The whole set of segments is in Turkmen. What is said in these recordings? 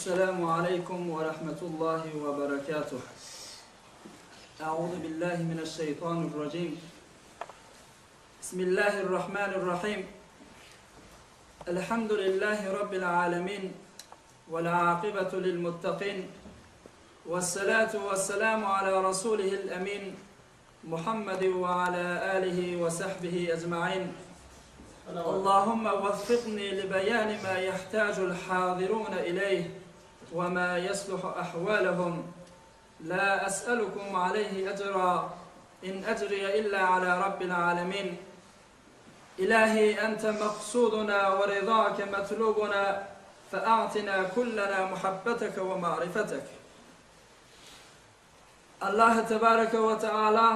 Esselamu aleykum ve rahmetullahi ve berekatuh. Euzu billahi mineşşeytanirracim. Bismillahirrahmanirrahim. Elhamdülillahi rabbil alamin. Vel akibetu lil muttaqin. Vessalatu vesselamu ala rasulihil emin. Muhammed ve ala alihi ve sahbihi ecmaîn. اللهم وفقني لبيان ما يحتاج الحاضرون إليه وما يصلح أحوالهم لا أسألكم عليه أجرا إن أجري إلا على رب العالمين إلهي أنت مقصودنا ورضاك مطلوبنا فأعطنا كلنا محبتك ومعرفتك الله تبارك وتعالى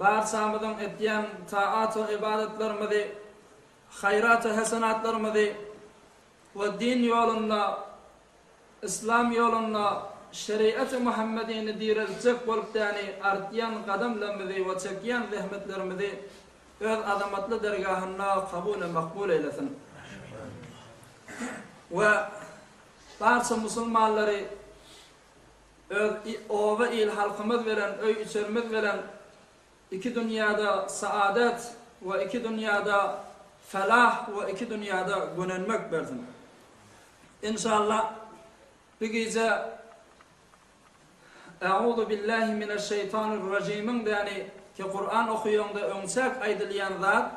بار سامدن اتيان طاعات وعبادت لرمذي hayrat-ı hasenatlarımızı ve din yolunda, İslam yolunda, şeriat-ı Muhammediyeni dirilcek bolup yani artyan kadamlarımızı ve çekyan zahmetlerimizi öz azamatlı dergahına kabul ve makbul eylesin. Ve barça Müslümanları öz ova il halkımız veren, öy içerimiz veren iki dünyada saadet ve iki dünyada felah ve iki dünyada gönenmek versin. İnşallah bir gece Euzu billahi mineşşeytanirracim'in yani ki Kur'an okuyanda önsek aydılayan zat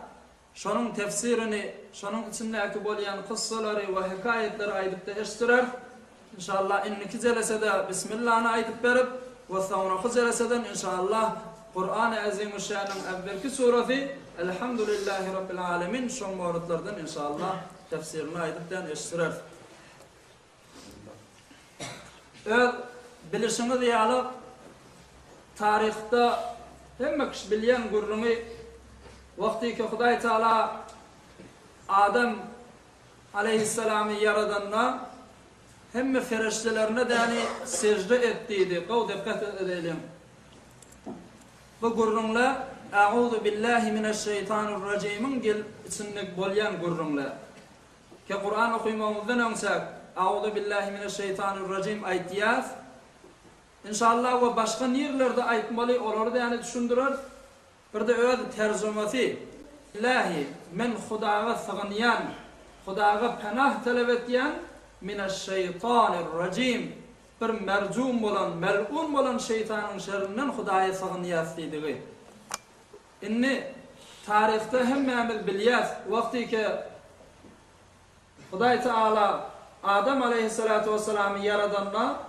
şunun tefsirini, şunun içindeki bolyan kıssaları ve hikayetleri aydıp da eştirer. İnşallah inniki zelesede Bismillah'ını aydıp verip ve sonra zeleseden inşallah Kur'an-ı Azimüşşan'ın evvelki suresi Elhamdülillahi Rabbil Alemin son muharetlerden inşallah tefsirini aydıktan eştirer. Evet, bilişiniz yalı tarihte hem kişi bilyen gurrunu vakti ki Huday Teala Adem aleyhisselamı yaradanına hem feriştelerine de yani secde ettiydi. Kav dikkat edelim. Bu gurrunla Euzu billahi mineşşeytanirracim'in gel içindeki bolyan gurrunla. Ki Kur'an okuymamızdan önce Euzu billahi mineşşeytanirracim aytiyaz. İnşallah ve başka yerlerde aytmalı olur da yani düşündürür. Bir de öz tercümesi. İlahi men Hudaga sığınyan, Hudaga pənah talep etyen mineşşeytanirracim. Bir mercum olan, mel'un olan şeytanın şerrinden Hudaya sığınıyaz dediği. İnni tarihte hemmemiz bilyaz vakti ki Huday Teala Adem aleyhissalatu vesselam'ı yaradanına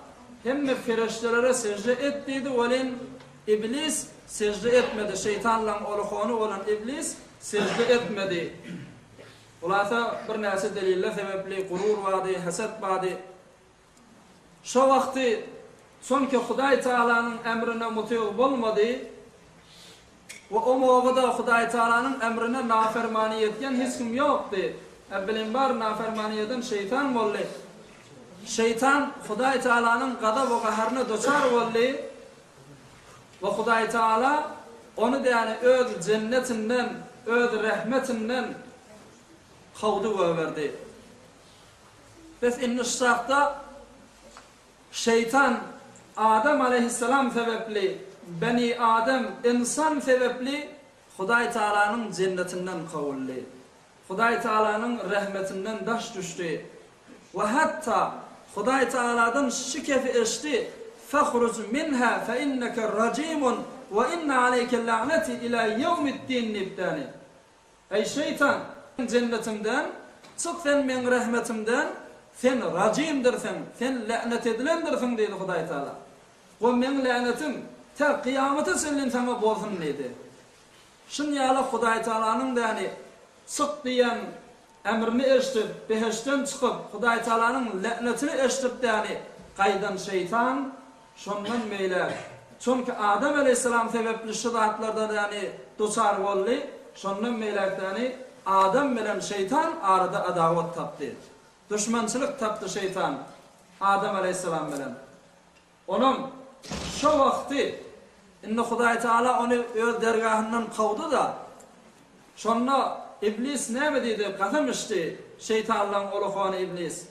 hemme feriştelere secde ettiydi velin iblis secde etmedi. Şeytanla oluğunu olan iblis secde etmedi. Ulasa bir nasi delille sebepli gurur vadi, haset vadi. Şu vakti sonki Huday Teala'nın emrine mutiu bulmadı ve o muvada Huday Teala'nın emrine nafermani etken hiç kim yoktu. Evvelin var nafermani eden şeytan oldu. Şeytan Huday Teala'nın gadab ve kahrına doçar oldu ve Huday Teala onu da yani öz cennetinden, öz rahmetinden kovdu ve verdi. Biz inniştahta şeytan Adem aleyhisselam sebepli, Beni Adem insan sebepli Huday Teala'nın cennetinden kovuldu. Huday Teala'nın rahmetinden daş düştü. Ve hatta Huday Teala'dan şikefi eşti. فَخْرُجْ مِنْهَا فَاِنَّكَ رَجِيمٌ وَاِنَّ عَلَيْكَ اللَّعْنَةِ اِلَى يَوْمِ الدِّينِ nibdani. Ey şeytan cennetimden, çık sen men rahmetimden, sen racimdirsin, sen lanet edilendirsin dedi Huday Teala. O men lanetim ta kıyamete senin sana bozsun dedi. Şimdi yala Huday Teala'nın da yani çık diyen emrini eşitip, beheşten çıkıp Huday Teala'nın lanetini eşitip de yani kaydan şeytan şundan meyle. Çünkü Adem aleyhisselam sebepli şidatlarda da yani doçar oldu. Şundan meyle yani Adem bilen şeytan arada adavet taptı. Düşmançılık taptı şeytan Adem aleyhisselam bilen. Onun şu vakti inne Huday Teala onu öz dergahından kovdu da şonna iblis ne mi dedi? Kasam içti şeytanla oluğunu iblis.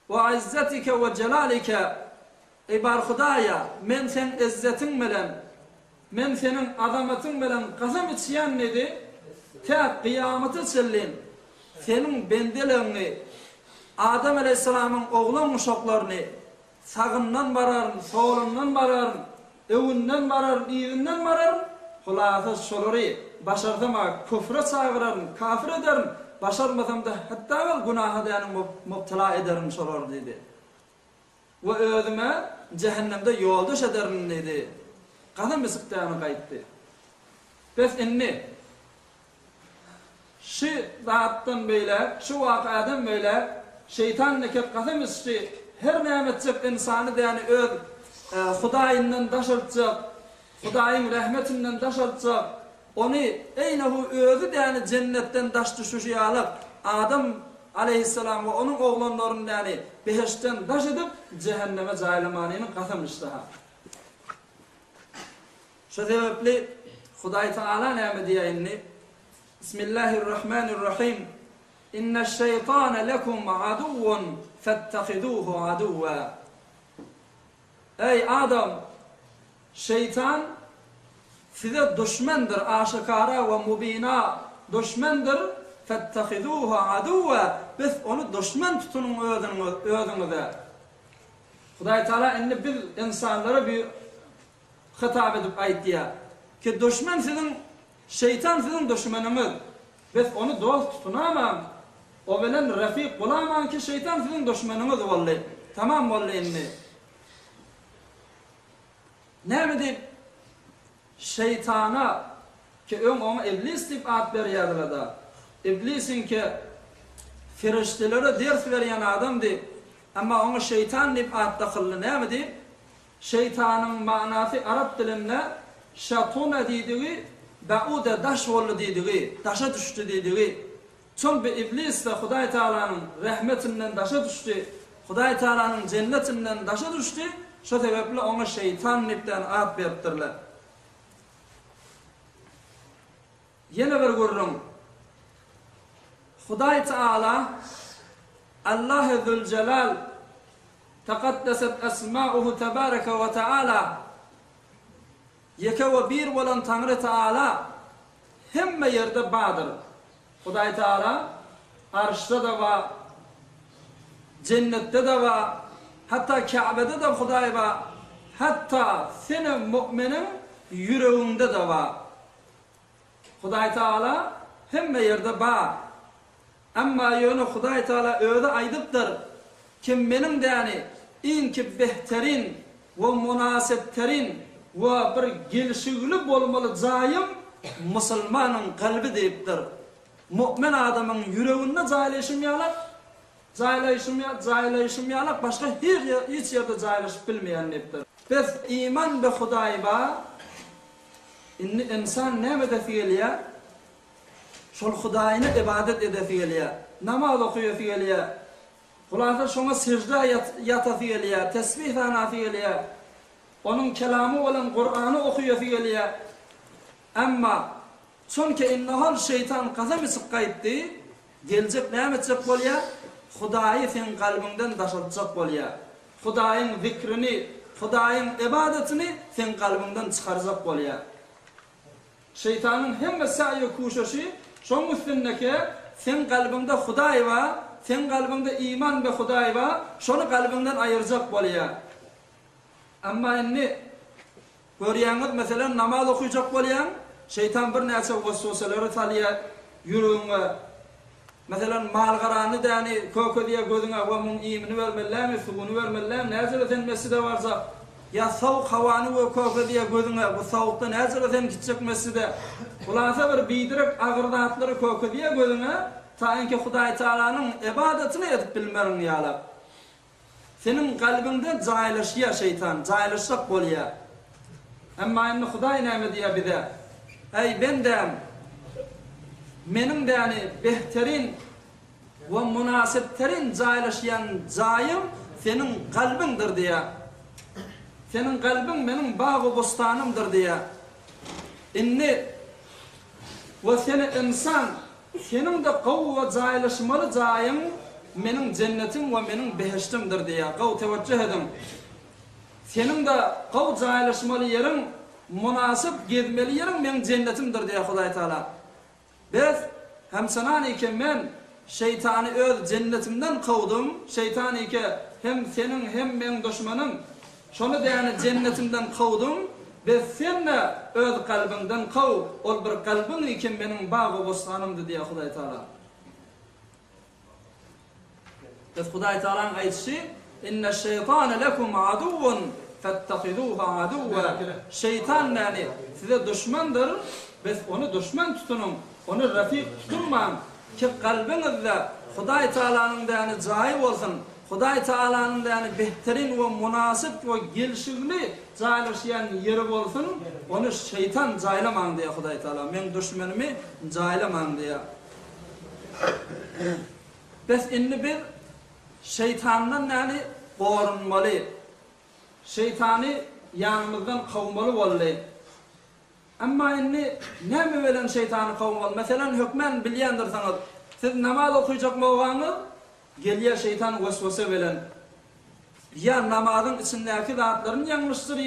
ve izzetike ve celalike ey bar Hudaya men sen izzetin bilen men senin azamatın bilen kasam içiyen nedi ta kıyamete çellin senin bendelerini Adam aleyhisselamın oğlan uşaklarını sağından bararın, solundan bararın, evinden bararın, iyinden bararın, hulası şolori başardama küfre çağırırın, kafir ederin, başarmasam da hatta vel günaha dayanın mubtala ederin şolor dedi. Ve özüme cehennemde yoldaş ederin dedi. Kadın bir sıktığını kayıttı. Bes inni şu zattan böyle, şu vakadan böyle şeytan neket kasam isti her nimetcek insanı yani öz Hudayinden daşaltacak, Hudayin rahmetinden daşaltacak, onu eynehu özü yani cennetten daş düşüşü alıp Adam aleyhisselam ve onun oğlanlarını yani beheşten daş edip cehenneme caylamanının kasam istiha. Şu sebeple Huday Teala neyme diyeyini Bismillahirrahmanirrahim İnneşşeytâne lekum aduvun fettehiduhu aduva. Ey Adam, şeytan size düşmandır, aşikara ve mubina düşmandır. Fettehiduhu aduva. Biz onu düşman tutunun ödünüze. Huday Teala inni biz insanlara bir hitap edip ayet diye. Ki düşman sizin, şeytan sizin düşmanımız. Biz onu dost tutunamam. O bilen refik bulamam ki şeytan sizin düşmanınız vallahi. Tamam vallahi inni. Ne mi deyip şeytana ki ona iblis deyip ad veriyorlar da. İblisin ki firiştelere ders veren adam deyip ama ona şeytan deyip ad takıllı ne mi deyip şeytanın manası Arap dilinde şatuna dediği ba'ude daş oldu dediği daşa düştü dediği. Çünkü iblis de Huday Teala'nın rahmetinden daşa düştü. Huday Teala'nın cennetinden daşa düştü. Şu sebeple ona şeytan nipten ad veriptirler. Yine bir görürüm. Huday Teala Allah-u Zülcelal tekaddeset esma'uhu tebareke ve teala yeke ve bir olan Tanrı Teala hemme yerde bağdır. Huday Teala arşta da var, cennette de var, hatta Kabe'de de Huday var, hatta senin müminin yüreğinde de var. Huday Teala hemme yerde var. Ama yönü Huday Teala öyle aydıptır ki benim de yani inki behterin ve münasebterin ve bir gelişigli bolmalı zayım Müslümanın kalbi deyiptir. Mümin adamın yüreğinde zaylaşmayalar başka hiç yerde zaylaşıp bilmeyen deyiptir. Biz iman be Hudayba insan ne medefiyeliye? Şol Hudayını ibadet edefiyeliye, namaz okuyafiyeliye, kulağında şuna secde yatafiyeliye, tesbih fanafiyeliye, onun kelamı olan Kur'an'ı okuyafiyeliye. Ama çünkü innahal şeytan kasam sıkkayıttı, gelecek ne edecek bolya? Hudayı senin kalbinden daşaltacak bolya. Hudayın zikrini, Hudayın ibadetini senin kalbinden çıkaracak bolya. Şeytanın hem sa'yı kuşaşı, şun üstündeki sen kalbinde Huday var, sen kalbinde iman ve Huday var, şunu kalbinden ayıracak bolya. Ama inni görüyanız mesela namaz okuyacak bolyan, şeytan bir neyse vesveseleri taliye yüreğine. Mesela malgaranı da yani kökü diye gözüne ve mun imini vermellem, sugunu vermellem, neyse sen mescide varsa ya soğuk havanı ve kökü diye gözüne bu soğukta neyse sen gidecek mescide. Kulağınsa bir bidirek ağırdatları kökü diye gözüne ta inki Huday Teala'nın ibadetini edip bilmerin yalap. Senin kalbinde caylaşıya şeytan, caylaşacak bolya. Ama inni Huday neyme diye bize. Ey bendem, benim de yani behterin ve münasebterin caylaşıyan cayım senin kalbindir diye. Senin kalbin benim bağ-ı bostanımdır diye. İnni ve seni insan, senin de kavva caylaşmalı cayım menin cennetim ve menin behiştimdir diye qav teveccüh edin. Senin de qav caylaşmalı yerin, münasip gezmeli yerin menin cennetimdir diye Hudaý Taala. Biz hem sanan iken men şeytanı öz cennetimden qawdum. Şeytan ike hem senin hem menin düşmanım. Şonu diýeni cennetimden qawdum. Biz senle öz kalbinden qaw. Ol bir kalbin iken menin bağı bostanımdı diye Hudaý Taala. Biz Hudaý Taala'nın aýtşy: "İnne şeytane lekum aduwwun fettehiduhu aduwwa." Şeytan yani size düşmandır. Biz onu düşman tutunun. Onu rafik tutulman ki kalbinizde Hudaý Taala'nın yani jaýy bolsun. Hudaý Taala'nın yani behterin ve münasip ve gelişigli jaýlaşýan yeri bolsun. Onu şeytan jaýlamaň diye Hudaý Taala. Men düşmenimi jaýlamaň diye. Biz indi bir şeytandan yani gorunmaly. Şeytany yanımızdan qawmaly bolly. Amma inni näme bilen şeytany qawmaly? Meselem hükmen bilýändirsiňiz. Siz namaz okuyjak bolgaňyz, gelýär şeytan waswasa bilen. Ya namazyň içindäki zatlaryny ýanglışdyr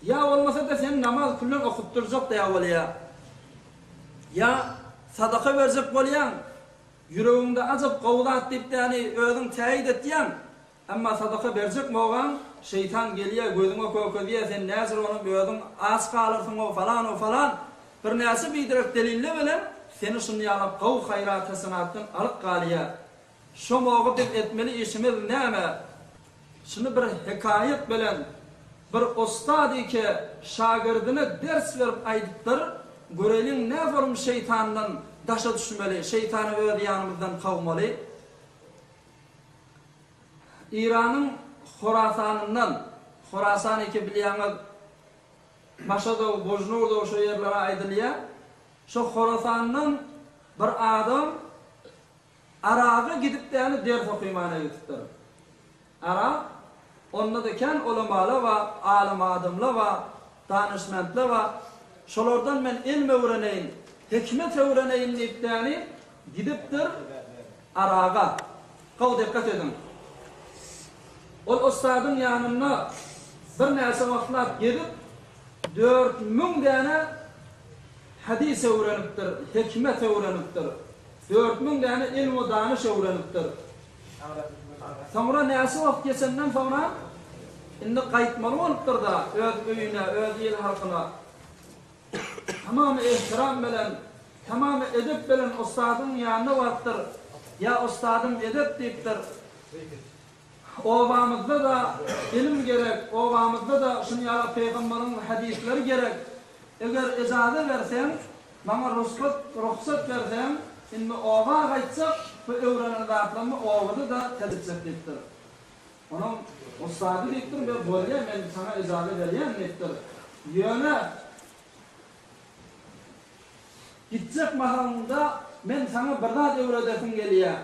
ya bolmasa da sen namaz kullan okutturjak diýä bolýar. Ya sadaka berjek bolýan, yüreğinde azap qawlat diýip ýani özüň täýid etýän, amma sadaka berjek bolgan şeytan gelýär gözüňe kökediýär, sen näzir onu özüň as galyrsyň o falan bir näse bidirek delille bilen seni şunu ýalap qaw hayrat hasanatdan alyp galýar. Şo mogy dep etmeli işimiz näme? Şunu bir hikayet bilen bir ustad ike şagirdine ders berip aýdypdyr. Görelim ne form şeytandan daşa düşmeli, şeytanı öz ýanymyzdan qawmaly. İran'ın Horasan ike bilýäňiz, Maşada, Bojnurda o şo ýerlere aýdylýar. Şo Horasandan bir adam Araga gidip däni ders okuymana gitipdir. Ara onda da ken ulamalar we alim adamlar we danışmantlar we şolardan men ilm öwreneýin, hikmet öwreneýin diýip däni gidipdir Araga. Qaw dikkat edin. Ol ustadyň ýanyna bir näse wagtlar gelip 4000 däne hadis öwrenipdir, hikmet öwrenipdir. 4000 däne ilm we danyş öwrenipdir. Sonra näse wagt geçenden sonra indi gaýtmaly bolupdyr da öz öýüne, öz ýel halkyna tamam ihtiram bilen, tamam edep bilen ustadyň ýanyna bardyr. Ya ustadym edep diýipdir. Obamızda da ilim gerek, obamızda da şunu ýaly peýgamberiň hadisleri gerek. Eger ijazat bersen, bana ruhsat bersen, indi oba gaýtsak, bu öwrenen zatlamy obada da tedbir etdir. Onuň ustady diýipdir, "Ben bolýar, men sana ijazat berýän" diýipdir. Ýöne gitjek mahalynda men sana bir zat öwredesim gelýär.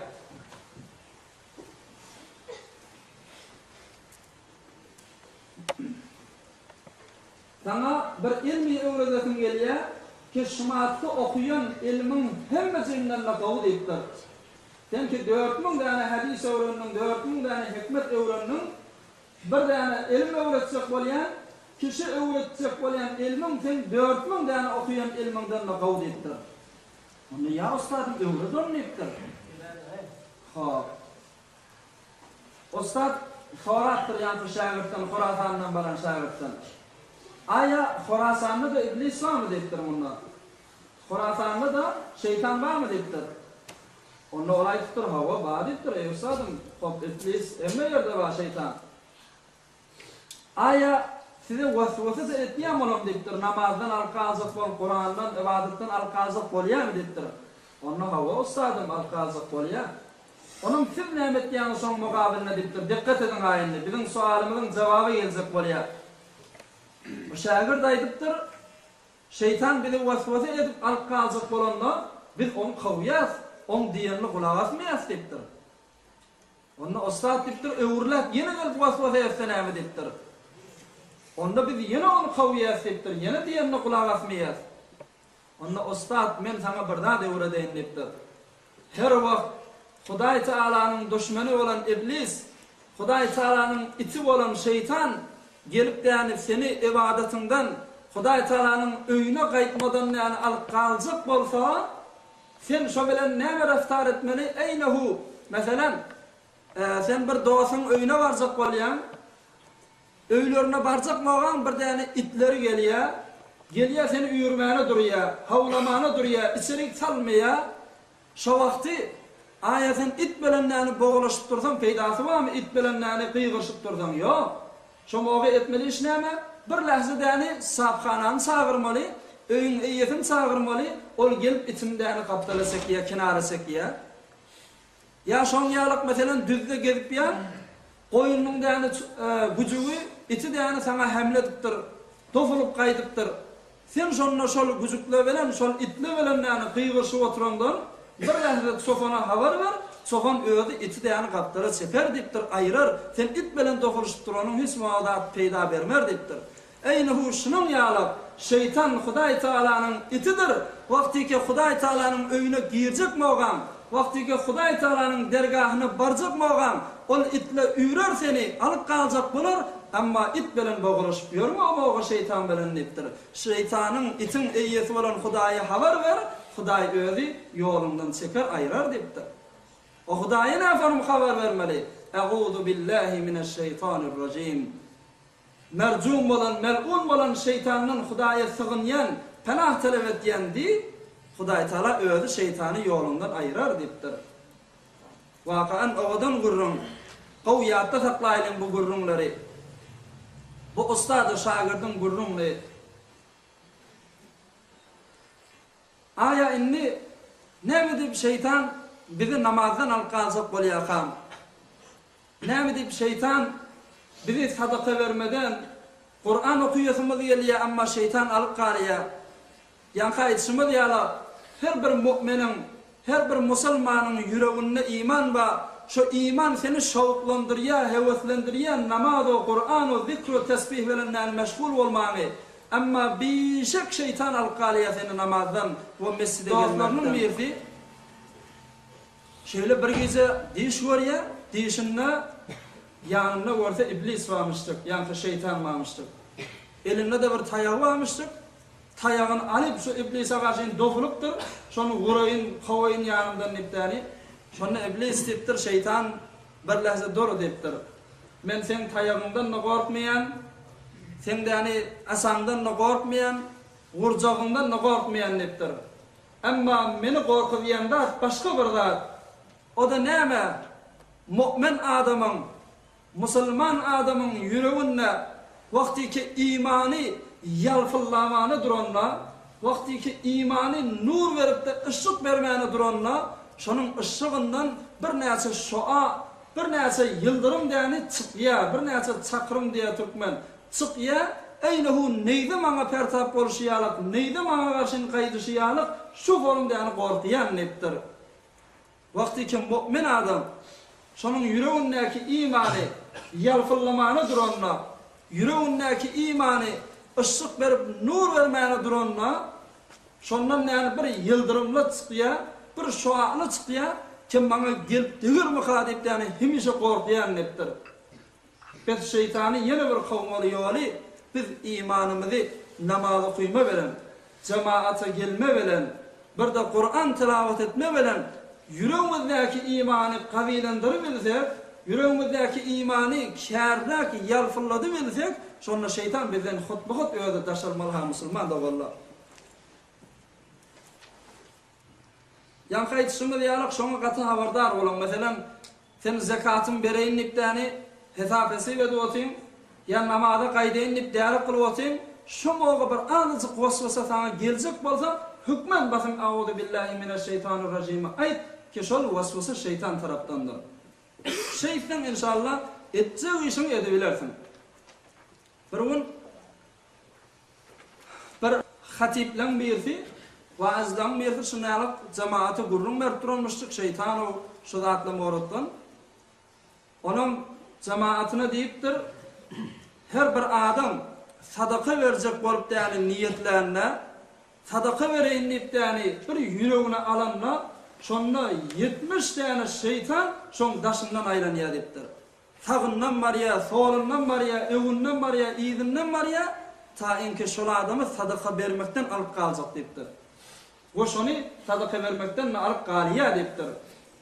Sana bir ilmi öwredesim gelýär ki şumatda okuyan ilmin hemmesinden laqaw diýipdir. Sen ki 4000 däne hadis öwrendiň, 4000 däne hikmet öwrendiň, bir däne ilm öwretsek bolýan, kişi öwretsek bolýan ilmiň sen 4000 däne okuyan ilmiňden laqaw diýipdir. Onu ya ustadym öwredin diýipdir. Hop. Ustad soratdyr ýa-ni şagirdden, Horasandan baran şagirdden. Aya Horasan'da da iblis var mı deyiptir bunlar? Horasan'da da şeytan var mı deyiptir? Onu olay tuttur, hava bağ deyiptir. Ey ustadım, hop iblis emme yerde var şeytan. Aya size vasvasa da etdiýän bolam deyiptir. Namazdan alqazat bol, Kur'andan, ibadetten alqazat bolýarmy deyiptir. Onu hava ustadım alqazat bolýar. Onun siz näme etdiýän soň mugabiline deyiptir. Dikkat edin aýyndy. Bizim sualymyzyň jogaby geljek bolýar. Bu şagird aýdypdyr, şeytan bizi waswasa edip alqazat bolanda biz onu qawýas, on diýenini gulak asmaýas diýipdir. Onda ustad diýipdir, öwürläp ýene gelip waswasa etsenämi diýipdir. Onda biz ýene onu qawýas diýipdir, ýene diýenini gulak asmaýas. Onda ustad men sana bir zat öwredeýin diýipdir. Her wagt Hudaý Taalanyň düşmeni bolan iblis, Hudaý Taalanyň iti bolan şeytan gelip yani seni ibadetinden Hudaý Taalanyň öýüne gaýtmadan yani alyp galjak bolsa, sen şo bilen näme raftar etmeli? Eynehu. Meselem, sen bir dosyň öýüne barjak bolýan, öýlerine barjak bolgan bir däne itleri gelýär. Gelýär seni üýürmäne durýar, hawlamana durýar, içerik salmaýar. Şo wagty aýatyň it bilen näme boğulaşyp dursaň peýdasy barmy? It bilen näme gıýgyşyp dursaň? Ýok. Şo moga etmeli iş näme? Bir lahza däne sapxanany çağırmaly, öýüň eýetini çağırmaly, ol gelip itimdäni gapdalasak ýa kinarasak ýa. Ya şoň ýalyk meselen düzde gezip ýa, goýunyň däne güjügi iti däne sana hamle edipdir, tofulup gaýdypdyr. Sen şonda şol güjükle bilen, şol itle bilen näme gıýgyşyp oturandan bir lahza sofana habar ber, sofan öýdi iti däne gapdala sefer dipdir, aýrar. Sen it bilen tofuluşyp duranyň hiç mağdat peýda bermer dipdir. Eynehu şunun ýalyk şeytan Hudaý Taalanyň itidir. Wagtyki Hudaý Taalanyň öýüne girjek bolgan, wagtyki Hudaý Taalanyň dergahyna barjak bolgan, ol itle üýrer seni, alyp galjak bolar, amma it bilen boğulaşyp ýörme, o şeytan bilen dipdir. Şeytanyň itin eýesi bolan Hudaýa habar ber, Hudaý özi ýolundan çeker aýrar dipdir. O Hudaýa näme habar bermeli? Eûzu billahi mineşşeytanirracim. Mercum bolan, mel'un bolan şeytanyň Hudaýa sygynýan, panah talap etýändi, Hudaý Taala özi şeytany ýolundan aýrar dipdir. Waqan owadan gurrun, gowýatda saklaýlyň bu gurrunlary. Bu ustady şagirdiň gurrunly. Aya inni näme dip şeytan bizi namazdan alqazak bolýar. Näme dip şeytan bizi sadaka vermeden Kur'an okuýasymyz gelýär, amma şeytan alyp garýar. Ýa-da aýtşymyz ýala her bir müminin, her bir musulmanyň ýüreginde iman bar. Şo iman seni şowuklandyrýar, heweslendirýär, namaz we Kur'an we zikr we tesbih bilen meşgul bolmagy. Amma bişek şeytan alyp garýar seni namazdan we mescide gelmekden. Mirdi. Şeýle bir gece diş görýär, dişinde yanında orta iblis varmıştık, yani şeytan varmıştık. Elinde de bir tayağı varmıştık. Tayağını alıp şu iblise karşı dokunuptur. Şonu vurayın, kovayın yanından iptani. Şonu iblis diptir, şeytan bir lahza doğru diptir. Men sen tayağından da korkmayan, sen de yani asandan da korkmayan, vuracağından da korkmayan diptir. Ama beni korkuyan da başka bir zat. O da näme? Mümin adamın, musulman adamın yüreğinde vaktiki imani yalfıllamany duranla, vaktiki imani nur verip de ışık vermeni duranla, şonun ışığından bir näçe şoa, bir näçe yıldırım däni çıkya, bir näçe çakırım diye türkmen çıkya, eynehu neyde maňa pertap bolşýarlyk, neyde maňa garşyn gaýdyşýarlyk, şu form däni gorkýan nepdir. Vaktiki mümin adam şonun yüreğindeki imani yalfıllamany duranla, yüreğindeki imani ışık verip nur vermeni duranla, şondan näme bir yıldırımla çıkya, bir şoaly çıkya, kim maňa gelip degirmi hadip däni hemişe gorkýan nepdir. Biz şeytany ýene bir kowmaly ýoly, biz imanymyzy namaza okuýma bilen, cemaata gelme bilen, bir de Kur'an tilawat etme bilen yüreğimizdeki imanı kavilendirip bilsek, yüreğimizdeki imanı kärlek yalfılladı bilsek, şonda şeytan bizden hutbahut öýde taşarmaly musulman da bollar. Ýa-da aýtşymyz ýalyk şoňa gaty habardar bolan. Meselem, sen zakatyň bereýin nipdäni hesap edip otyň, ýa namaza gaýdaýyn nipdäri kılıp otyň, şu moga bir anyjyk waswasa sana geljek bolsa, hükmen basın auzu billahi mineşşeytanirracim. Aýt ki şol waswasa şeytan tarapdandır. Şeytan inşallah etjek işini edebilersin. Bir gün bir hatiplen birisi vaazdan birisi şunalyk cemaaty gurrun berip duranmışdyk, şeytan o şu zatly moratdan. Onun cemaatyna diýipdir, her bir adam sadaka berjek bolup däli niýetlerine, sadaka bereýin diýip däli bir yüregine alanla şonda 70 tane şeytan şon daşından ayrılıyor depdir. Sağından bariya, solundan bariya, öwünden bariya, izinden bariya ta enki şol adamı sadaka vermekten alıp kalacak depdir. O şonu sadaka vermekten alıp kalıyor depdir.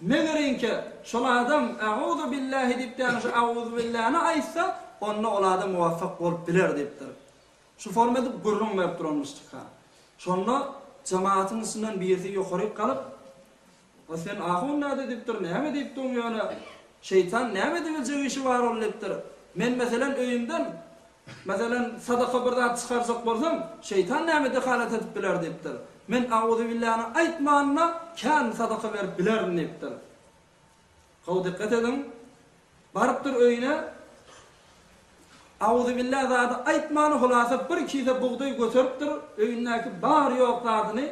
Ne göreyim ki şol adam "Euzu billahi" dip de "Euzu billah'ni aytsa, onna ol adam muvaffak bolup biler depdir. Şu formada gurrun verip durmuştuk ha. Şonda cemaatin içinden birisi yukarı kalıp "O sen ahun näde depdir? Näme depdir ýöne? Şeytan näme diýecek işi bar ol depdir. Men meselen öýümden meselen sadaka bir zat çykarsak bolsam, şeytan näme dehalat edip biler depdir. Men "Euzu billah'ni aýtmanna kan sadaka berip bilerim" depdir. Gaw dikkat edin. Barıpdyr öýüne "Euzu billahi" zady aýtmany hulasa bir kise buğday götüripdir, öýündäki bar ýok zadyny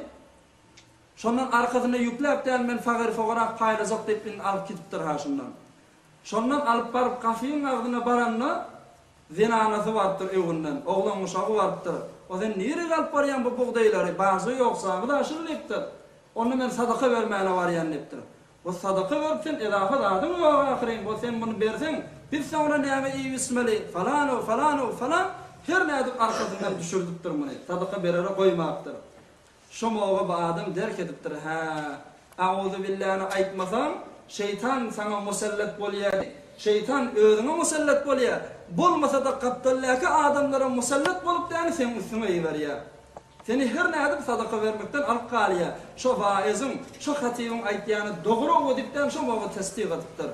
şondan arkasyna ýükläp däl men fagir fogarak paýlazak dep bin alyp gitipdir ha şondan. Şondan alyp baryp kafyň agdyna baranna zinanasy bardyr öwünden, oglan uşagy bardyr. O sen nire alyp barýan bu buğdaýlary? Bazy ýoksa da aşyr depdir. Onu men sadaka bermäne barýan depdir. O sadaka bersen edafa dadyň ýok ahyryn. O sen bunu bersen biz sonra näme iýismeli falan her näde arkasından düşürdükdir muny. Sadaka berere goýmapdyr. Şomoga bu adam derk edipdir ha. "Euzu billahi" aýtmasam şeytan sana musallat bolýar. Şeytan özüne musallat bolýar. Bolmasa da kapdallaki adamlara musallat bolup da sen üstüne ýeberýär. Seni her näde sadaka vermekden alyp galýar. Şo vaizim, şo hatiýyň aýtýany dogry edipden şomoga tasdiq edipdir.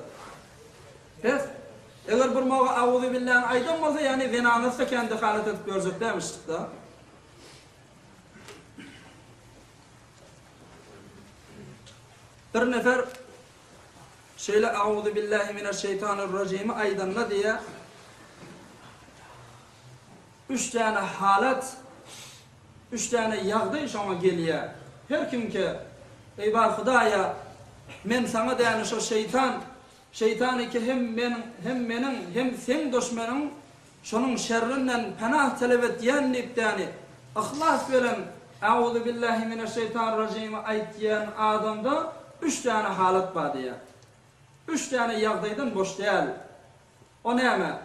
Bes eger bir moga "Euzu billahi" aýdan bolsa, ýani zinanasy kendi halat edip görjekdemişdik da. Bir nefer şeýle "Euzu billahi mineşşeytanirracim" aýdanna diýe 3 tane halat, 3 tane ýagdaý şoňa gelýär. Her kimki "Ey bar Hudaýa, men sana diýen şo şeytan iki hem meniň hem sen düşmeniň şonuň şerrinden panah talep etýän dipdäni ihlas bilen "Euzu billahi mineşşeytanirracim" aýtýan adamda 3 tane halat bar diýär. 3 tane ýagdaýdan boş däl. O näme?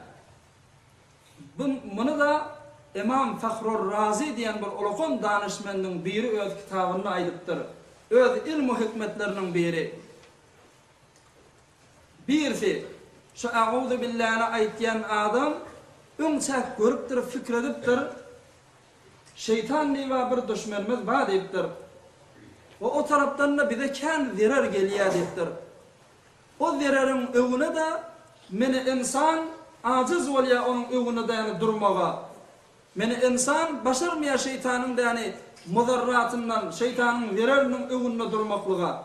Bunu da İmam Fakhrur Razi diýen bir ulukun danışmandyň biri öz kitabyna aýdypdyr. Öz ilm hikmetleriniň biri. Birisi şu "Euzu billahi" aýtýan adam öňçäk görüpdir, fikir edipdir. Şeytan diýip bir düşmanymyz bar diýipdir. O tarapdan da bize kan zirar gelýär diýipdir. O ziraryň öwüne de meni insan aciz bolýar onuň öwüne daýanyp durmaga. Meni insan başarmaýar şeytanyň daýany muzarratyndan, şeytanyň zirarynyň öwünde durmaklyga.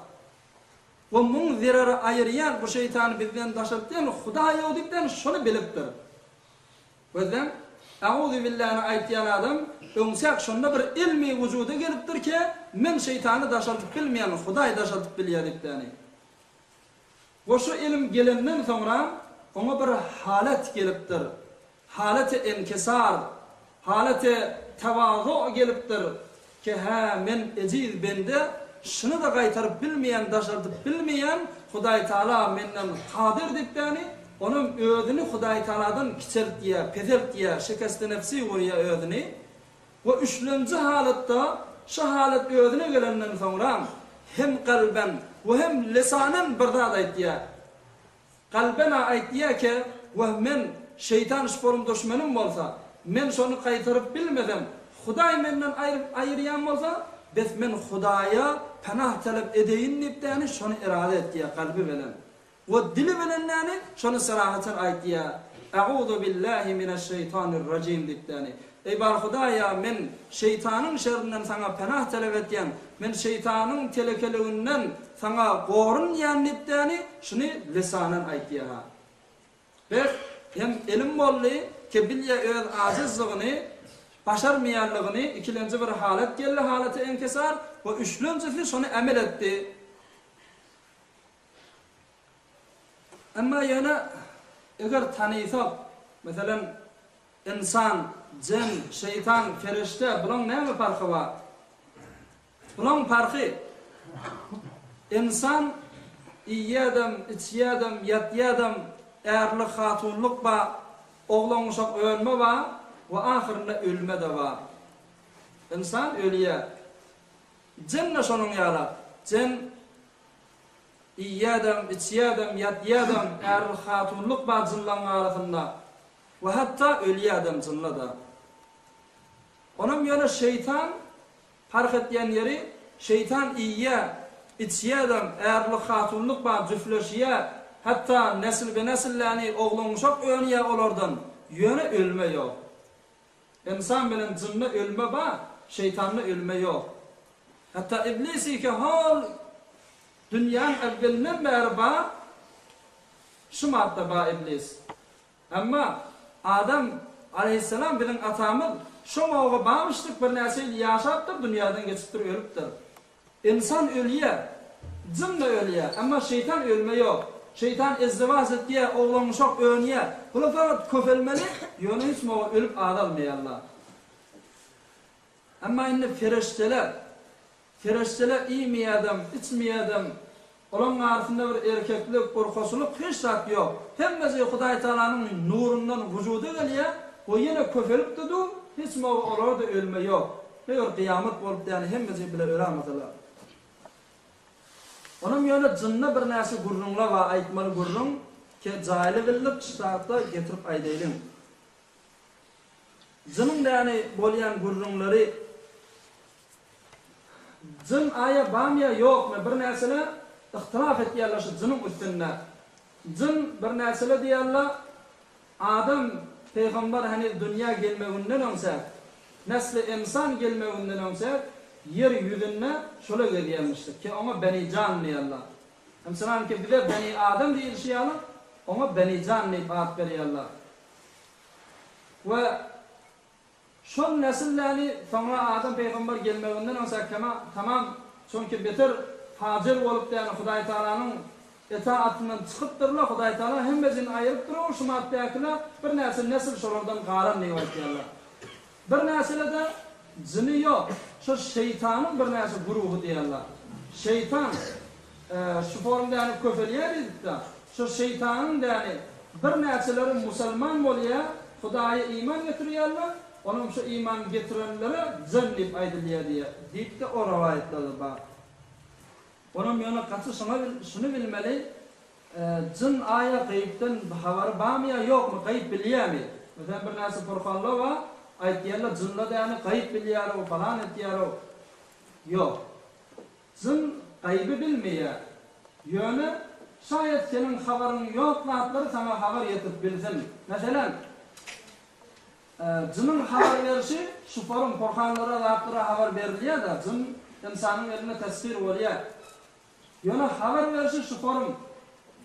O muň zirary aýyrýan bu şeytany bizden daşatýan Hudaý öwdükden şonu bilipdir. Özüm "Euzu billahi" aýtýan adam öňçäk şonda bir ilmi wujuda gelipdir ki men şeytany daşatyp bilmeýän Hudaý daşatyp bilýär diýipdi. O şu ilim gelenden sonra ona bir halat gelipdir. Halati inkisar, halati tevazu gelipdir ki ha men eziz bende şunu da gaýtaryp bilmeýän, daşatyp bilmeýän Hudaý Taala menden qadir diýipdi. Onun özünü Hudaý Taala'dan kiçeltýär, pezeltýär, şekesti nefsi görýär özüni. O üçüncü halatda şu halat özüne gelenden sonra hem kalben ve hem lisanen bir zat aýtýär. Kalbena aýtýär ki "Wa men şeytan şorum düşmenim bolsa, men şonu gaýtaryp bilmedem. Hudaý menden aýyrýan bolsa, biz men Hudaýa panah talep edeýin" diýipdi, şonu irade etýär kalbi bilen. O dili bilen näni şonu sarahaten aýtýär. "Euzu billahi mineşşeytanirracim" diýipdi. Ey bar Hudaýa, men şeytanyň şerrinden sana panah talep etýän, men şeytanyň telekeliginden sana gorunýan diýipdi, şunu lisanan aýtýar. Bes hem ilim bolly ki bilýär öz azizligini, başarmaýanlygyny, ikilenji bir halat geldi, halaty inkisar, we üçlenjisi şonu amel etdi. Amma ýana eger tanysak, meselem insan, jin, şeytan, ferişte, bulan näme farky bar? Bulan farky insan iyadam, içyadam, yatyadam, erli hatunluk ba, oğlan uşak ölme ba, ve ahirinde ölme de var. İnsan ölüye. Cenne şonun yara. Cin iyadam, içyadam, yatyadam, erli hatunluk ba cinlan arasında. Ve hatta ölüye adam cinla da. Onun yana şeytan fark ettiğin yeri, şeytan iyye, içyadam, erli hatunluk ba cüfleşiye, hatta nesil ve nesillani oğlan uşak ölüye olurdan. Yönü ölme yok. İnsan bilen cinne ölme ba, şeytanla ölme yok. Hatta iblisi ki hal dünyanın evvelinden beri ba, şu madde ba iblis. Ama Adam aleyhisselam bilen atamız şu mavga bağmıştık bir nesil yaşaptır, dünyadan geçiptir, ölüptür. İnsan ölüye, cinne ölüye, ama şeytan ölme yok. Şeytan izdivaz ettiye, oğlan uşak önüye, bunu fakat köfelmeli, yönü hiç mavga ölüp adalmayarlar. Ama indi ferişteler iyi mi adam, iç mi adam, onun arasında bir erkeklik, korkusuluk hiç şart yok. Hemmesi Huday Teala'nın nurundan vücudu geliyor, o yine köfelip dudu, hiç mi olur da ölme yok. Bir kıyamet olup yani hemmesi bile ölemediler. Onun yönü cinne bir nesi gurrunla var, aytmalı gurrun, ki cahili bilip çıtartta getirip aydeyelim. Cinin yani bolyan gurrunları, cin aya bamya yok mu? Bir nesile ihtilaf etdiyorlar şu cinin üstünde. Cin bir nesile diyorlar, Adam peygamber hani dünya gelmeğinden önce, nesli insan gelmeğinden önce, yer yüzüne şöyle gelmiştik ki ona Beni Can diyorlar. Mesela ki bir de Beni Adam diye işiyorlar, ona Beni Can diye ad veriyorlar. Ve şu nesillerini sonra Adam peygamber gelmeğinden önce tamam çünkü beter facir olup yani Huday Teala'nın itaatından çıkıptırlar, Huday Teala hemmezini ayırıp durur, şu maddeyakiler bir nesil şuradan qaran ne diyorlar. Bir nesile de cini yok, şu şeytanın bir nesil grubu diyorlar. Şeytan şu formda yani köfeliye dedik de, şu şeytanın da yani bir nesillerin Müslüman oluyor, Huday'a iman getiriyorlar, onun şu iman getirenlere cennip aydılıyor diye deyip de o rivayetleri var. Onun yönü katı şunu bilmeli, cin aya gayipten haber var mı ya yok mu, gayip biliyor mu? Mesela bir nasi Furkanlı var, ayetiyorlar cinle de yani gayip biliyor o falan etiyor. Yok. Cin gaybı bilmiyor. Yönü şayet senin haberin yok, rahatları sana haber yetip bilsin. Mesela cinin haber verişi şu forum Furkanlara rahatlara haber veriliyor da cin insanın eline tasvir oluyor. Yönü haber verişi şu forum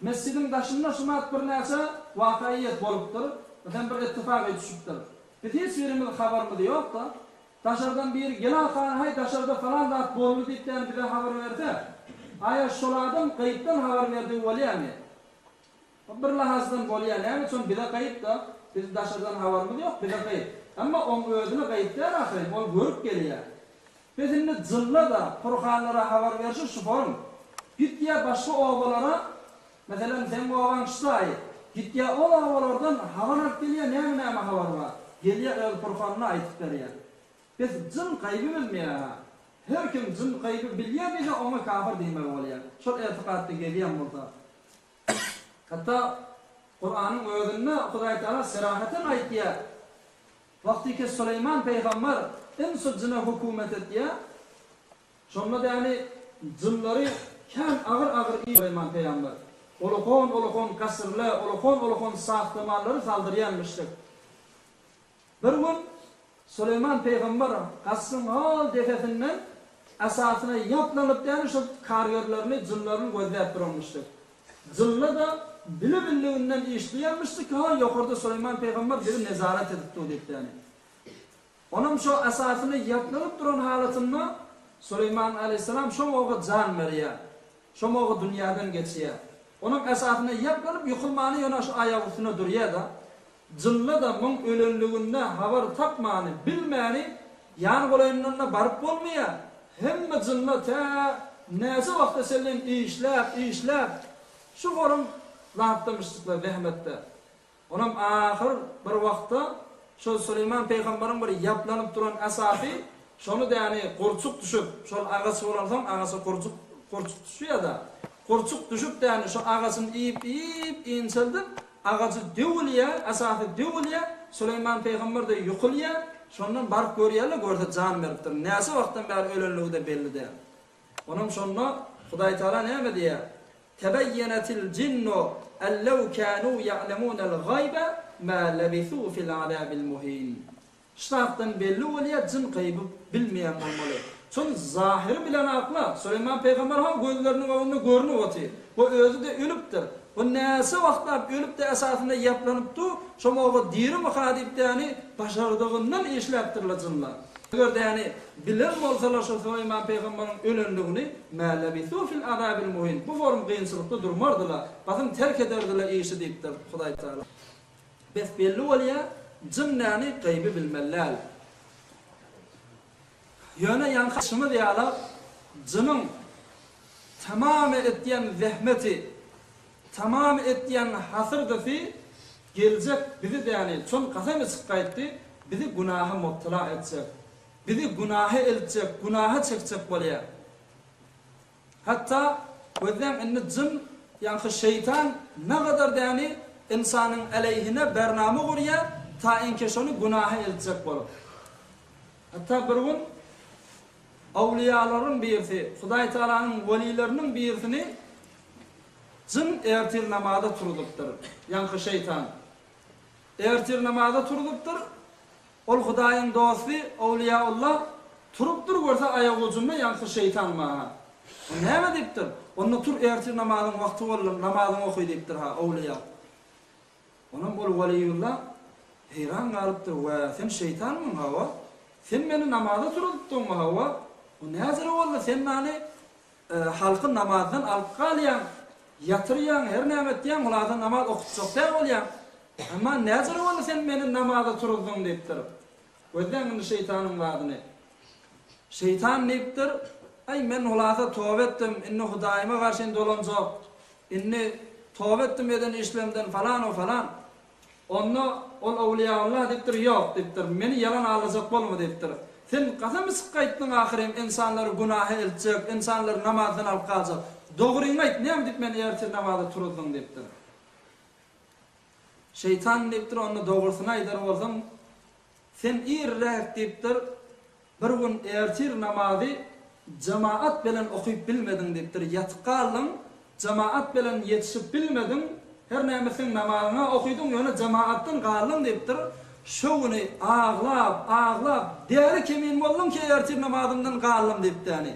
mescidin taşında şumat bir neyse vakayiyet boluptur. Zaten bir ittifak edişiptir. Biz hiç birimiz haberimiz yok da taşardan bir gelen hay taşarda falan da bollu deyip de bize haber verdi. Aya şoladım kayıptan haber verdi oluyor mu? Bir lahazdan oluyor yani çünkü bize kayıp da biz taşardan haberimiz yok bize kayıp. Ama onun ödünü kayıp der ahir, onu görüp geliyor. Biz şimdi zilla da Furkanlara haber verişi şu forum. Git ya başka oğullara, mesela sen bu oğlan çıtayı, git ya o oğullardan havan ak geliyor, ne haber var? Geliyor Furkan'ına aytıp veriyor. Biz cin kaybı bilmiyor. Her kim cin kaybı biliyor bize ona kafir demek oluyor. Çok etikatlı geliyor burada. Hatta Kur'an'ın özünde Huday Teala serahaten aytıyor. Vakti ki Süleyman peygamber insu cine hükümet ettiyor. Sonra da yani cinleri kan ağır Süleyman peygamber. Olukon kasırlı, olukon sahtımarları saldırıyanmıştık. Bir gün Süleyman peygamber kasrın hal defetinden esasına yaplanıp yani şu kargörlerini, cinlerini gözleyip durmuştuk. Cinle de bili-billiğinden işleyenmiştik ki yukarıda Süleyman peygamber bir nezaret edipti o deyip yani. Onun şu esasını yaplanıp duran halatında Süleyman aleyhisselam şu moğu can veriyor. Şu moğu dünyadan geçiyor. Onun esasını yaplanıp yıkılmanı yana şu ayak üstüne duruyor da cinle de bunun ölünlüğünde haber tapmanı, bilmeyeni yani kolayından barıp olmuyor. Hem cinle näse wagtda senden işläp şu forum zatdamışlıkla vehmette. Onam ahir bir wagtda şu Süleyman peýgamberiň bir yaplanyp duran asafi şonu da yani qorçuk düşüp şol agasy bolansoň agasy qorçuk düşýär da qorçuk düşüp de yani şu agasyny iyip inseldi agasy döwülýär asafi döwülýär Süleyman peýgamber de ýokylýar şondan baryp görýärler görse jan beripdir näse wagtdan bäri ölenligi de belli de onam şonda Hudaý Taala näme diýär tebayyenetil jinnu allaw kanu ya'lamunal gayba ma labithu fil azabil muhin. Şartdan belli bolýar jin gaýby bilmeýän bolmaly. Şol zahir bilen akla Süleyman peýgamber ham gözleriniň önünde görnüp otyr. Bu özü de ölüpdir. Bu näse wagtda ölüp de esasynda yaplanypdy. Şomaga dirim hadip yani başardygyndan işläpdirilýär. Eger de yani bilen bolsalar şu Süleyman peýgamberiň ölenligini ma labithu fil azabil muhin. Bu form gynçylykda durmardylar. Bakın terk ederdiler işi diýipdir Hudaý Taala. Bes belli bolýar jinnany gaýby bilmeler. Ýöne ýankyşymy diýýärler, jinin tamam etdiýän zähmeti, tamam etdiýän hasyrdyky geljek bizi de ýani çon gasamy çykgaýtdy, bizi gunaha mubtala etsek, bizi gunaha elçek, gunaha çekçek bolýar. Hatta özüm indi jin ýa-ni şeytan nägadar da ýani insanyň aleyhine bernama gurýar, ta enke şonu gunaha elçek bolup. Hatta bir gün awliyalaryň birisi, Hudaý Taalanyň welileriniň birisini jin ertir namazda turulypdyr. Ýa-ni şeytan ertir namazda turulypdyr. Ol Hudaýyň dosty, awliyaullah turupdyr görse aýagy ucunda ýa-ni şeytan maha. Näme diýipdir? Onu tur ertir namazyň wagty bolýar, namazyny okuý diýipdir ha awliya. Onam bol waliyullah heyran galypdyr we sen şeytanmyň hawa? Sen meni namazda turulypdyň hawa? O näzir boldy sen meni halkyň namazdan alyp galýan, ýatyrýan, her näme etýän, ulardan namaz okutjak bolýan. Amma näzir boldy sen meni namazda turuldyň diýipdir. Özüň şeytanyň wadyny. Şeytan diýipdir, ay men ularga tawba etdim, inni Hudaýyma garşy dolanjak. Inni tawba etdim eden işlemden falan o falan. Onu ol awliyaullah diýipdir, ýok diýipdir. Meni yalan alajak bolma diýipdir. Sen gasamy sıkaytdyň ahirem insanlar gunaha elçek, insanlar namazdan alyp galjak. Dogryňy aýt, näme diýip men ertir namazda turuldyň diýipdir. Şeytan diýipdir, onu dogrusyny aýdar bolsam, sen irrek diýipdir, bir gün ertir namazy jamaat bilen okuyup bilmedin diýipdir. Ýatgalyň jamaat bilen ýetişip bilmedin, her näme sen namazyny okuýdyň, ýöne jamaatdan galyň diýipdir. Şowny ağlap, däri kemin boldum ki ertir namazymdan galyň diýipdi ýani.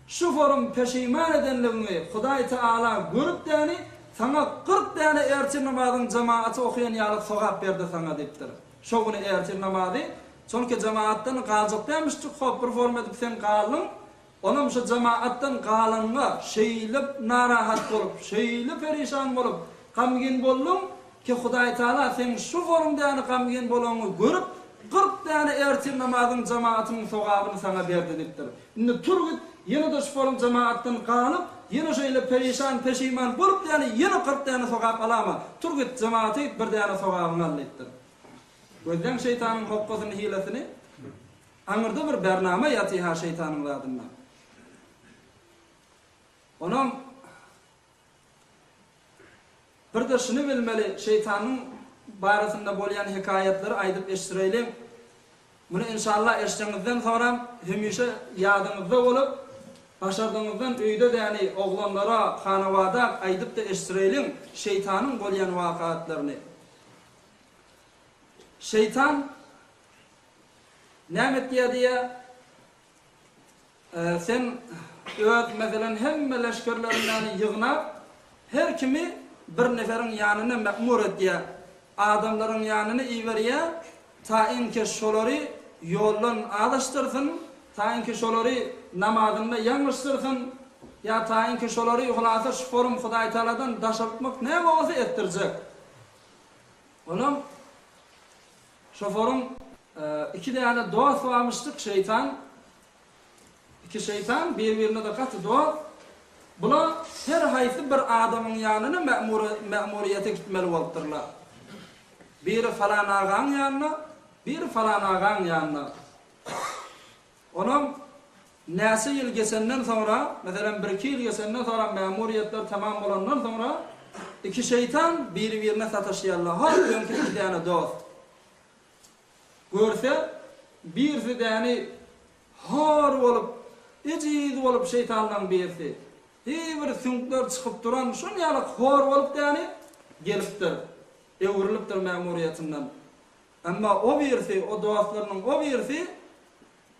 Şu forum peşiman edenligini Hudaý Taala görüp däni, sana 40 däne ertir namazyň jamaaty okuyan ýaly sogap berdi sana diýipdir. Şowny ertir namazy, çünki jamaatdan galjak demişdik, hop bir form edip sen galyň, onam şu jamaatdan galanyňa şeýlip narahat bolup, şeýlip perişan bolup, gamgin boldum ki Hudaý Taala sen şu forumda ýani gamgin bolanyňy görüp 40 däne ertir namazyň jamaatynyň sogabyny sana berdi diýipdir. Indi tur git, ýene de şu forum jamaatdan galyp, ýene şeýle perişan, peşiman bolup ýani ýene 40 däne sogap alama. Tur git jamaaty bir däne sogabyny al diýipdir. Gözden şeytanın hokkasyny hilesini aňyrda bir bernama ýaty ha şeytanyň wadyndan. Onam bir de şunu bilmeli, şeytanyň barasynda bolýan hikaýatları aýdyp eşdireýlim. Bunu inşallah eşdiňizden sonra hemişe ýadyňyzda bolup, başardyňyzdan öýde däni oglanlara, hanawada aýdyp da eşdireýlim şeytanyň bolýan wakaatlaryny. Şeytan näme diýär? Sen öz meselen hemme leşkerlerinden ýygnap, her kimi bir neferiň ýanyna ma'mur etýär. Adamlaryň ýanyna iýberýär, taýinki şolary ýoldan adaşdyrsyn, taýinki şolary namazynda ýalňyşdyrsyn, ýa taýinki şolary ýoklasa şu forum Hudaý Taaladan daşapmak näme bolsa etdirjek. Onam şu forum iki däne dost varmışdyk şeytan. iki şeytan birbirine de katı dost. Bula her haysi bir adamın yanına memuriyete gitmeli bolupdurlar. Biri falan ağan yanına, biri falan ağan yanına. Onun näse yıl geçenden sonra, mesela 1-2 yıl geçenden sonra memuriyetler tamam olandan sonra iki şeytan birbirine sataşýarlar. Har öňki iki tane dost. Görse birisi däni har bolup, ejid bolup şeytandan birisi. Bir süňkler çykyp duran şol ýaly hor bolup däni gelipdir. Ewrilipdir memuriyetinden. Amma o birisi, o dostlarynyň o birisi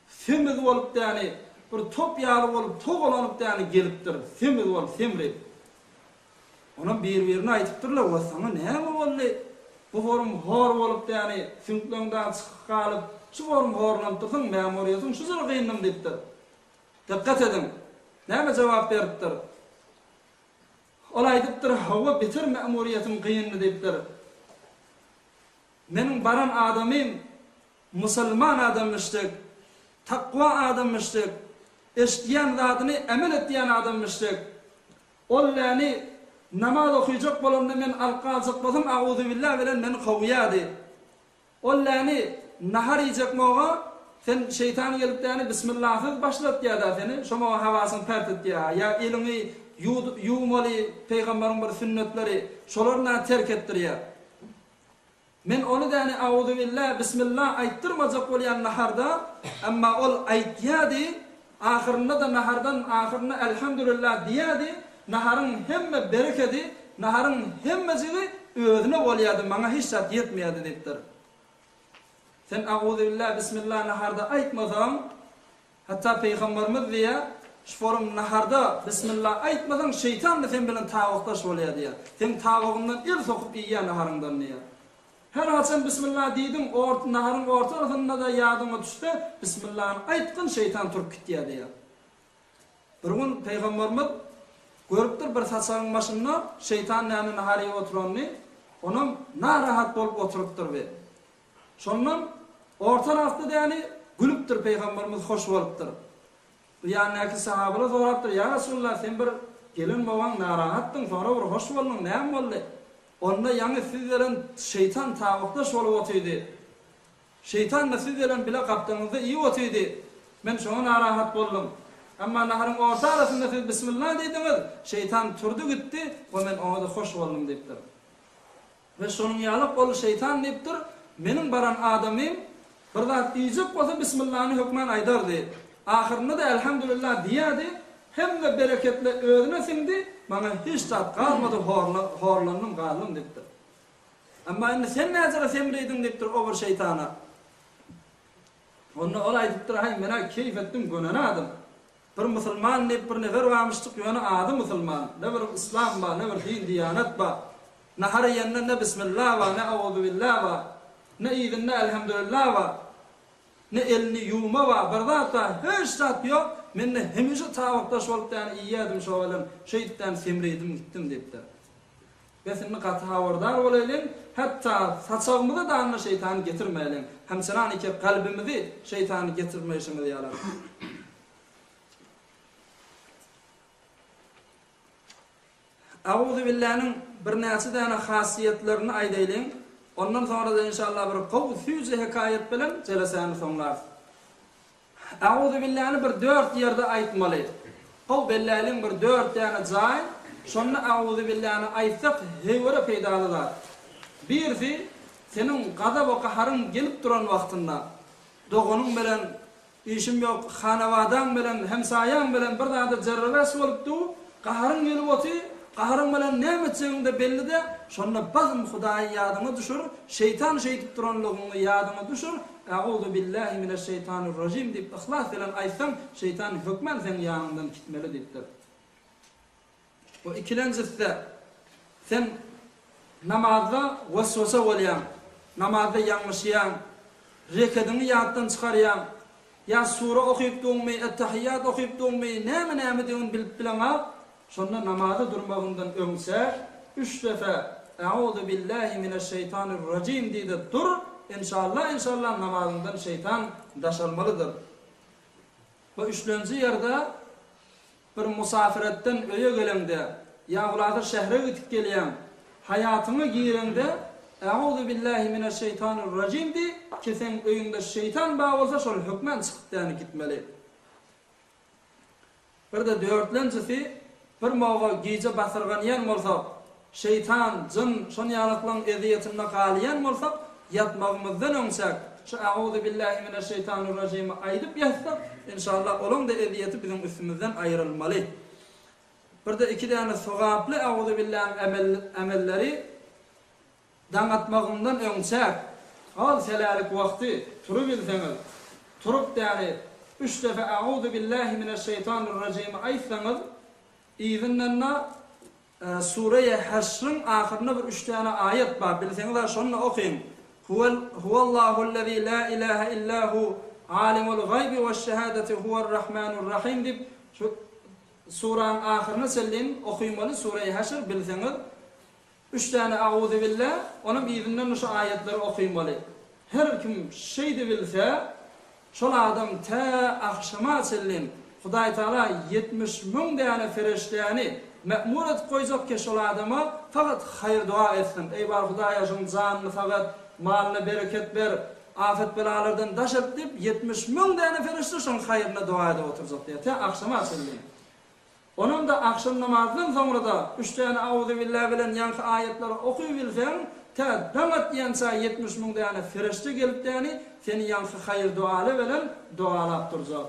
semiz bolup däni bir top ýaly bolup togalanyp däni gelipdir. Semiz bolup semrip. Ona bir-birine aýtypdyrlar, "O sana näme boldy? Bu forum hor bolup däni süňklerden çykyp galyp, şu forum horlanyp dursaň memuriýetiň şu zor gynnym" diýipdir. Dikkat edin. Näme jogap beripdir? Ola aýdypdyr, "Hawa beter memuriýetim gynny" diýipdir. Meniň baran adamym musulman adammışdyk, takwa adammışdyk, eşdiýän zadyny emel etdiýän adammışdyk. Ollany namaz okuyacak bolanda men alqajak bolsam auzu billahi bilen meni qowýady. Ollany nahar yiyecek moga sen şeytan gelip däni bismillahsyz başlat diýär seni. Şoma hawasyny pert etdiýär. Ya elini yuwmaly peýgamberiň bir sünnetleri şolarna terk etdirýär. Men onu däni auzu billahi bismillah aýtdyrmajak bolýan naharda, amma ol aýtýady, ahyrynda da nahardan ahyryna elhamdülillah diýädi. Naharın hemme bereketi, naharın hemmesini özüne bolýady, maňa hiç zat ýetmeýärdi diýipdir. Sen auzu billahi bismillah naharda aýtmasaň, hatta peýgamberimiz diýär, şu forum naharda bismillah aýtmasaň şeytan da sen bilen tawukdaş bolýar diýär. Sen tawugyndan il sokup iýýän naharyndan diýär. Her haçan bismillah diýdim, naharın ortasynda da ýadyma düşdi, bismillahny aýtgyn şeytan turup gitýär diýär. Bir gün peýgamberimiz görüpdir bir saçagyň başynda şeytan näme nahary oturany, onam narahat bolup oturupdyr we. Şondan orta tarafda däni gülüpdir peýgamberimiz hoş bolupdyr. Ýani-ki sahabalar sorapdyr, "Ya Rasulullah, sen bir gelin bolan narahatdyň, sonra bir hoş boldyň, näme boldy?" Onda ýa-ni siz bilen şeytan tawukdaş bolup oturdy. Şeytan da siz bilen bile gapdyňyzda iyi oturdy. Men şoňa narahat boldum. Amma naharyň orta arasynda siz bismillah diýdiňiz, şeytan turdy gitdi, we men oňa da hoş boldum diýipdir. Ve şonuň ýalyp bol şeytan diýipdir, meniň baran adamym bir zat diýjek bolsa bismillahny hökmen aýdardy. Ahyrynda da elhamdülillah diýädi, hemme bereketli özüne sindi, maňa hiç zat galmady, horlanyň galym diýipdir. Amma indi sen näzere semreýdiň diýipdir o bir şeytana. Onda ol aýdypdyr, "Hay, mena keyf etdim, gönanadım. Bir musulman ne bir nefer varmışdyk, ýöne ady musulman, ne bir islam ba, ne bir din diýanet ba. Nahar ýende ne bismillah ba, ne auzu billah ba, ne ýa-ni elhamdülillah ba, ne elini ýuwma ba, bir zat hiç zat ýok. Men hemişe tawukdaş bolup däni iýýädim şo bilen, şeytan semreýdim gitdim" diýipdir. Ve seni katı havardar olaylim, hatta saçağımızı da anna şeytanı getirmeyelim. Hem senan iki kalbimizi şeytanı getirmeyişimizi yalar. Auzu billah'nın bir näçe däne hasiyetlerini aýdaýlyn. Ondan sonra da inşallah bir gowsüz hikayet bilen jelasäni soňlar. Auzu billah'ny bir 4 ýerde aýtmaly. Gow billah'nyň bir 4 däne jaý, şonu auzu billah'ny aýtsak hewere peýdalylar. Birisi senin gazap we qaharyň gelip duran wagtynda, dogonyň bilen, işim ýok, hanawadan bilen, hemsaýaň bilen bir zada jarrabas bolupdy, qaharyň gelip oty. Qaharyň bilen näme etseňde belli de, şonda bazym Hudaýy ýadyma düşür, şeytan şeýtip duranlygyny ýadyma düşür. Auzu billahi mineşşeytanirracim diýip ihlas bilen aýtsam, şeytan hökmen sen ýanyndan gitmeli diýipdir. Bu ikilenjisi sen namazda waswasa bolýan, namazda ýalňyşýan, rekatyny ýatdan çykarýan, ýa sura okuyup durmy, ettehiyyat okuyup durmy, näme diýen bilip bilen şonda namaza durmagyndan öňse 3 defa auzu billahi mineşşeytanirracim diýip dur, inşallah namazyňdan şeytan daşalmalydyr. Bu üçüncü yerde bir musafiretten öye gelende, yağladır şehre gitip gelen, hayatını giyirende, Euzu billahi mineşşeytanirracim di, kesen öyünde şeytan bağ olsa şol hükmen çıkıptığını gitmeli. Bir de dörtlencisi, bir moğa giyce basırgan yen olsa, şeytan, cın, şon yanıklan eziyetine qaliyen olsa, yatmağımızdan önsek, şu Euzu billahi mineşşeytanirracim'i aydıp yatsak, inşallah onun da eziyeti bizim üstümüzden ayrılmalı. Bir de iki tane sogaplı Euzu billahi emelleri dangatmağımdan önsek, al selalik vakti, turup bilseniz, turup yani 3 defa Euzu billahi mineşşeytanirracim'i aytsanız, izinlenna Sure-i Haşr'ın ahirine bir 3 tane ayet var. Bilseniz şunu okuyun. Huvallahu'llezî la ilahe illahu alimul gaybi veşşehadeti huverrahmanurrahim dip şu suranın ahirine selin okuymalı Sure-i Haşr bilseniz 3 tane Euzu billah onun izinden şu ayetleri okuymalı. Her kim şeydi bilse şol adam ta akşama selin Hudaý Taala 70 000 tane ferişteni me'mur et koyacak ki şol adama fakat hayır dua etsin. Ey bar Hudaýa şun canını fakat malını bereket ver, afet belalardan daşıp dip 70 000 tane ferişte şun hayırına dua edip oturacak diye. Ta akşama selin. Onun da akşam namazından sonra da 3 tane Euzu billahi bilen yankı ayetleri okuyabilsen ta damat yansa 70 000 tane ferişte gelip yani seni yankı hayır dualı bilen dualap duracak.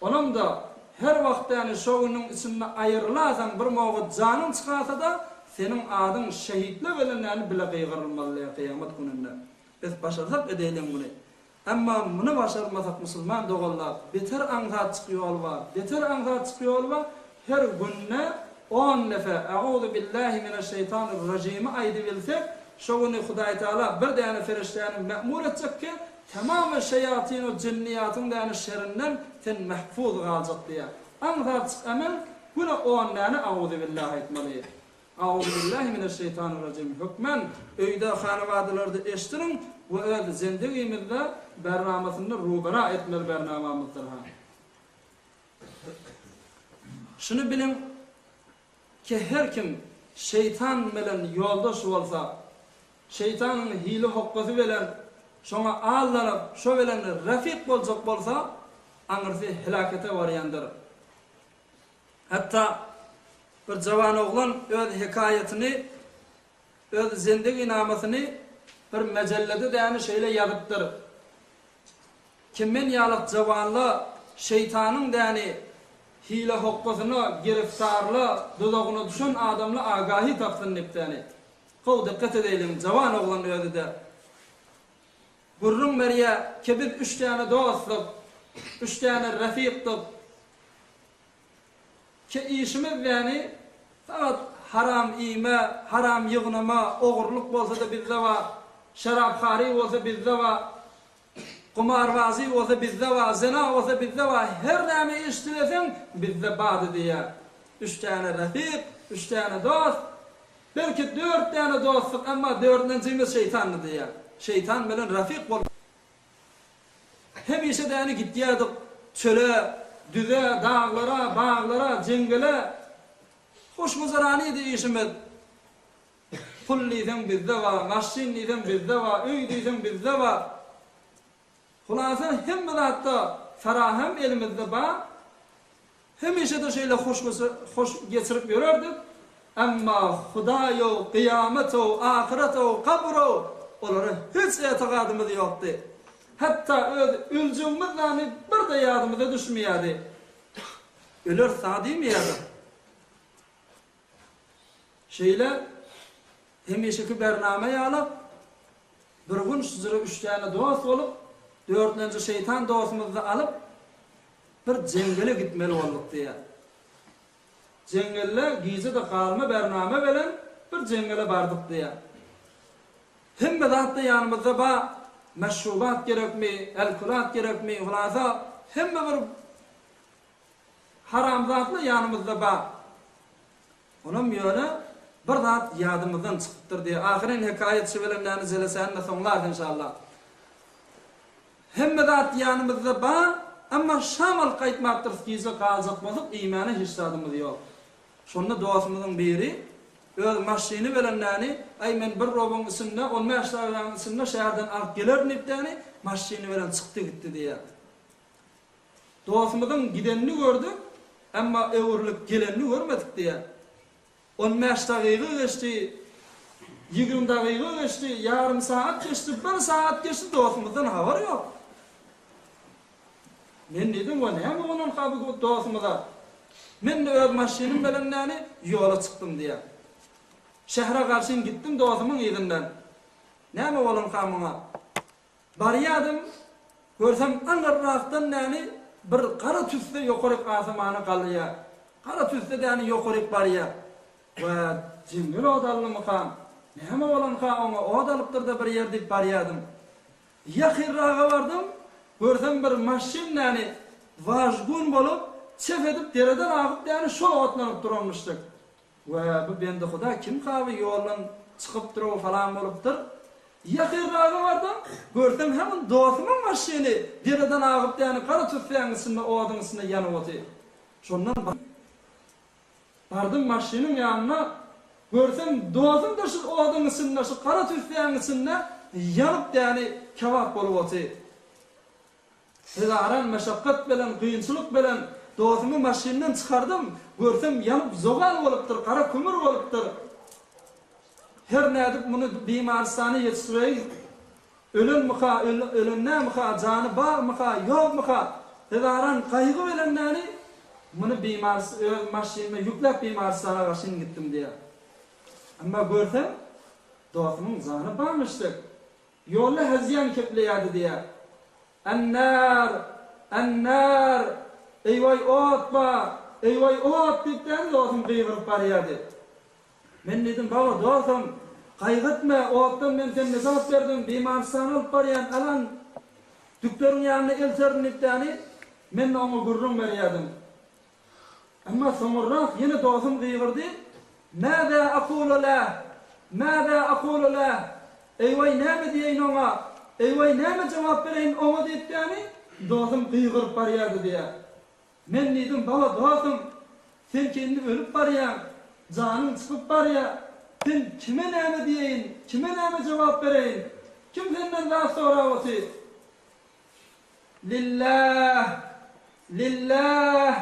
Onun da her vaqt yani şoğunun içinde ayrılasan bir moğut canın çıkarsa da senin adın şehitli bilen yani bile kıygırılmalı kıyamet gününde. Biz başarsak edelim bunu. Ama bunu başarmasak Müslüman doğullar beter anzat çıkıyor var. Beter anzat çıkıyor var. Her günne 10 defa Euzu billahi mineşşeytanirracim'i aydı bilsek şoğunu Hudaý Taala bir tane feriştenin me'mur edecek ki tamamen şeyatin ve cinniyatın da şerrinden sen mahfuz kalacak diye. Anzat hemen buna 10 tane Euzu billahi etmeli. Euzu billahi mineşşeytanirracim. Hükmen öyde hanavadalarda eştirin ve öz zindagimizde bernamasını rubara etmeli bernamamızdır ha. Şunu bilin ki her kim şeytan bilen yoldaş olsa, şeytanın hile hokkası bilen şona ağlanıp, şo bilen rafik bolacak bolsa, anırsı helakete varyandır. Hatta bir cavan oğlan öz hikayetini, öz zindagi namasını bir mecellede de yani şeyle yazıptır. Kimin yalık cavanla şeytanın da yani hile hokkasına, giriftarlı, dudağına düşen adamla agahi taksın niptani. Kov dikkat edelim, cavan oğlan öyle de. Gurrun beriye kebir 3 tane dostluk, 3 tane rafiklik. Ki işimiz yani fakat haram iyme, haram yığınama, oğurluk olsa da bizde var, şarapkhari olsa bizde var, kumarbazi olsa bizde var, zina olsa bizde var, her nami iştilesen bizde bağdı diye. 3 tane rafik, 3 tane dost, belki 4 tane dostluk ama 4'üncümüz şeytanlı diye. Şeytan bilen rafik bol. Hem işe de yani gittiydik çöle, düze, dağlara, bağlara, cengele. Hoş muzarani de işimiz. Pulliysen bizde var, maşinliysen bizde var, öydiysen bizde var. Hulasa hem de hatta ferahem elimizde var. Hem işe de şeyle hoş geçirip yürürdük. Ama Hudayo, kıyameto, ahireto, kabro onlara hiç etikadımız yoktu. Hatta ölcümüz yani bir de yadımıza düşmeyedi. Ölür sağ değil mi yadı? Şeyle hemişeki bernameyi alıp bir gün sizlere 3 tane dost olup 4. şeytan dostumuzu alıp bir cengele gitmeli olduk diye. Cengelle giyse de kalma bername bilen bir cengele bardık diye. Hem de hatta yanımızda ba meşrubat gerekmi, elkulat gerekmi, hulasa hem de bir haram zatlı yanımızda ba. Onun yönü bir zat yadımızdan çıkıptır diye. Ahirin hikayetçi bilimlerini zelesenle sonlar inşallah. Hem de zat yanımızda ba amma şamal qaytmaptır kize qalzaq bolup iymany hissadymyz ýok. Şonda dostumyzyň biri öz maşyny bilenläni ay men bir robun üstünde 10 yaşlaryň üstünde şäherden alyp gelerdipdäni maşyny bilen çykdy gitdi diýär. Dostumyzyň gidenini gördük amma öwürlük gelenini görmedik diýär. 10 yaşlaryň geçdi, 20 dagyga geçdi, yarım saat geçdi, 1 saat geçdi, dostumyzdan habar ýok. Men dedim, "O näme bolan haby dostumyza?" Men öz maşynym bilenläni ýola çykdym diýär. Şähre garşyn gitdim dostumyň ýerinden. Näme bolan hamyňa? Barýadym, görsem aňarrakdan näni bir qara tüsde ýokaryk asmana galýar. Qara tüsde däni ýokaryk barýar. We jingil odalmy ham. Näme bolan hamyňa? Odalypdyr da bir ýerde barýadym. Ýakyrraga bardym, görsem bir maşyn näni wajgun bolup çef edip dereden agyp däni şol otlanyp durmuşdyk. We bu bende Huda kim kaby ýoldan çykyp durup falan bolupdyr. Ýakyrraga bardym, gördüm hemen dostumyň maşyny dereden agyp däni qara tüsdeňisinde owadyň üstünde ýanyp oty. Şondan bardym maşynyň ýanyna, görsem dostum da şu owadyň üstünde şu qara tüsdeňisinde ýanyp däni kebap bolup oty. Hezaran meşakkat bilen, kıyınçılık bilen dostumu maşinden çıkardım. Görsem yanıp zogal bolupdyr, qara kömür bolupdyr. Her nädip bunu bimaristana ýetişdirýär. Ölen mıha, ölenne mıha, jany bar mıha, ýok mıha. Hezaran kaýgy bilen näni bunu maşinime ýüklep bimaristana garşyn gitdim diýär. Amma görsem dostumyň jany barmyşdyk. Ýolda hezyan kepleýärdi diýär. Ennar, ennar, eyvay otma, eyvay ot dipden dostum gıyırıp barýardy. Men dedim, "Baba dostum, gaýgatma, otdan men seni zat berdim, bimaristana alyp barýan alan düklerin ýanyna elserdim dipdäni, men oňa gurrun berýärdim." Amma soňra ýene dostum gıyırdy. "Näde aqulu la? Näde aqulu la?" Eyvay näme diýeň oňa? Eyvay näme jogap bereýin oňa diýipdäni? Dostum gıygyryp barýardy diýär. Men dedim, "Baba dostum, sen kendi ölüp barýan, janyň çykyp barýar. Sen kime näme diýeýin? Kime näme jogap bereýin? Kim senden daha sorawaty?" Lillah, lillah.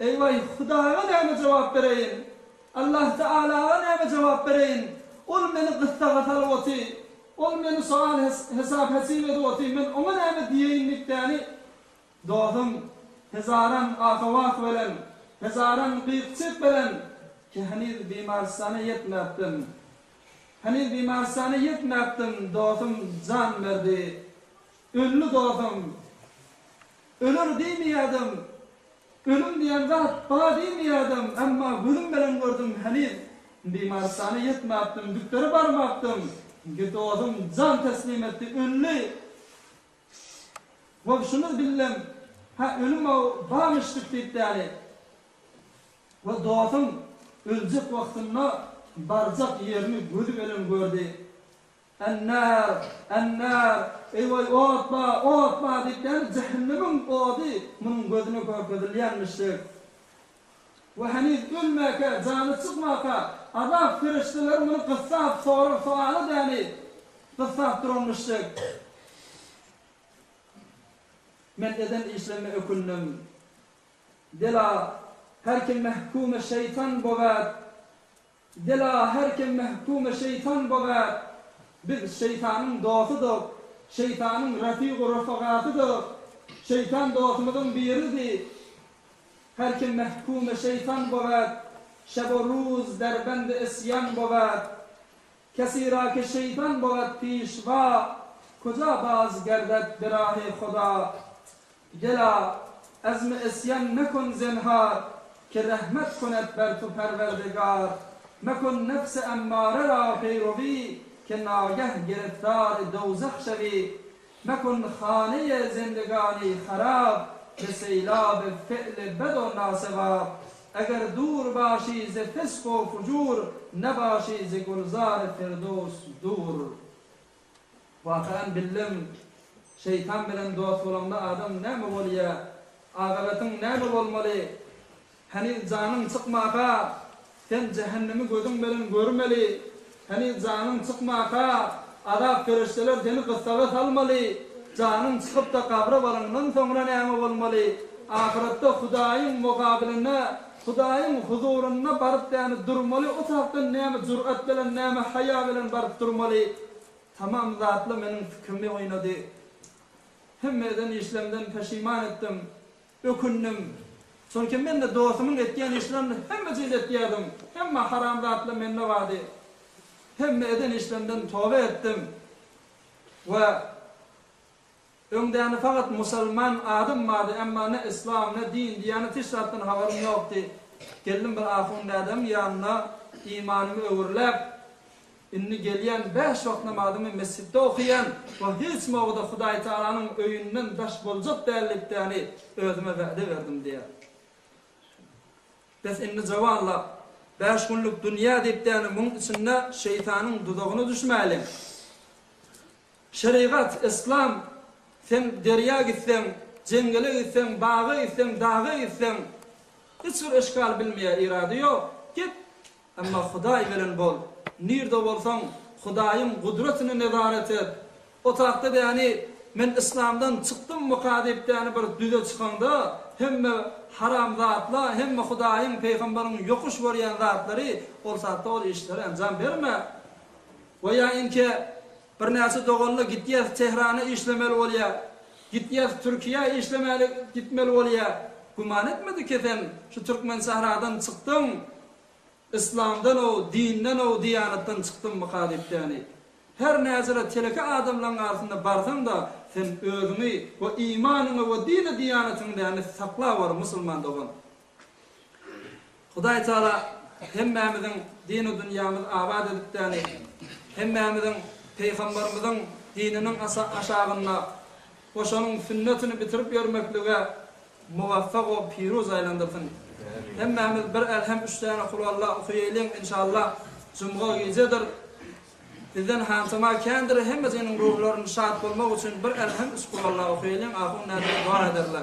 Eyvay Hudaga näme jogap bereýin? Allah Taalaga näme jogap bereýin? Ol meni gyssaga salwaty. Ol meni soal hesap hasip edýär, men ona näme diýeýin dipdäni? Dostum hezaran ahawat bilen, hezaran gıýçyk bilen ki henüz bimaristana ýetmäpdim. Henüz bimaristana ýetmäpdim, dostum jan berdi. Öllü dostum. Ölür diýmeýärdim. Ölüm diýen zat ba diýmeýärdim, amma gülüm bilen gördüm henüz bimaristana ýetmäpdim, dükteri barmapdym. Dostum jan teslim etdi, öllü. Ve şunu bildim, ölüm barmışdyk diýipdäni. Ve dostum öljek wagtynda barjak ýerini gözü bilen gördi. Ennar, ennar, eyvay otma, otma diýipdäni cehennemiň ody munyň gözüne görkezilýänmişdir. Ve henüz ölmäke, jany çykmaka, azap ferişteler muny gysap soraly däni, gysap durmuşdyk. Men eden işlemi ökünnüm. Dela her kim mehkume şeytan bolat. Dela her kim mehkume şeytan bolat. Biz şeytanın dostudyk. Şeytanın rafiq-u rafaqatydyk. Şeytan dostumyzyň biridir. Her kim mehkume şeytan bolat. Şeb we ruz derbend isyan bolat. Kesira ki şeytan bolat pişwa. Koja baz gerdet birahi Huda. Gela azm isyan mekun zinhar ki rahmet kunet ber tu perverdigar mekun nefs emmare ra peyrovi ki nageh giriftar dozakh şevi mekun khaniye zindegani kharab bi seylab fi'l bed و nasivab eger dur bashi ze fisk و fujur nebashi ze gulzar firdos dur. Vatan billim Şeytan bilen dost bolanda adam näme bolýar? Agabatyň näme bolmaly? Hani janyň çykmaga, sen cehennemi gözüň bilen görmeli. Hani janyň çykmaga, azap ferişteler seni kısaga salmaly. Janyň çykyp da kabra barandan soňra näme bolmaly? Ahiretde Hudaýyň mukabiline, Hudaýyň huzuruna baryp ýani durmaly. O tarapdan näme jur'at bilen, näme haya bilen baryp durmaly. Tamam zatly meniň fikrimi oýnady. Hemmeden işlemden peşiman etdim. Ökündüm. Çünkü men de dostumyň etýän işlerini hemme etdim. Hemme haram zatly menne wady. Hemme eden işlemden tövbe etdim. Ve öňden fakat musulman adam vardı, emma ne İslam ne din diýany işlerden habarym ýokdy. Geldim bir ahund adam ýanyna imanymı öwürläp, inni gelýän 5 wagt namazymy mesjidde okuyan we hiç mawda Hudaý Taalanyň öýünden daş boljak dällikdäni özüme wa'de berdim diýär. Biz inni jawanla 5 günlük dünýä diýipdäni muň içinde şeytanyň dudagyna düşmäli. Şeriat, İslam, sen derya gitsen, jengele gitsen, bağa gitsen, dağa gitsen, hiç bir eşkal bilmeýär irady ýok. Git, amma Hudaý bilen bol. Nirde bolsaň Hudaýyň gudretine nezaret et. O taqda ýani men İslamdan çykdym mukadipdäni bir düze çykanda hemme haram zatla, hemme Hudaýyň peýgamberiň ýokuş berýän zatlary bolsa-da ol işlere anjam berme. We ýa-inki bir näse dogalla gitýär Tehrana işlemeli bolýar. Gitýär Türkiýe işlemeli gitmeli bolýar. Guman etmedi ki sen şu Türkmen sahradan çykdym. İslamdan o, dinden o, diyanattan çykdym mukadipdäni. Her näzere teleke adamlaryň arasynda barsaň da sen özüňi we imanyňy we dini diýanatyňdan sakla bar musulman dogan. Hudaý Taala hemmemiziň dini dünýämiz abad edipdäni, hemmemiziň peýgamberimiziň dininiň aşagyna oşanyň sünnetini bitirip ýermeklige muwaffaq we piruz aýlandyrsyn. Hemmemiz bir elhem 3 tane Kur'anla okuyaýlyň inşallah. Jumga gecedir. Bizden hantama kendir hemmesiniň ruhlaryny şad bolmak üçin bir elhem 3 Kur'anla okuyaýlyň, ahun näde dua ederler.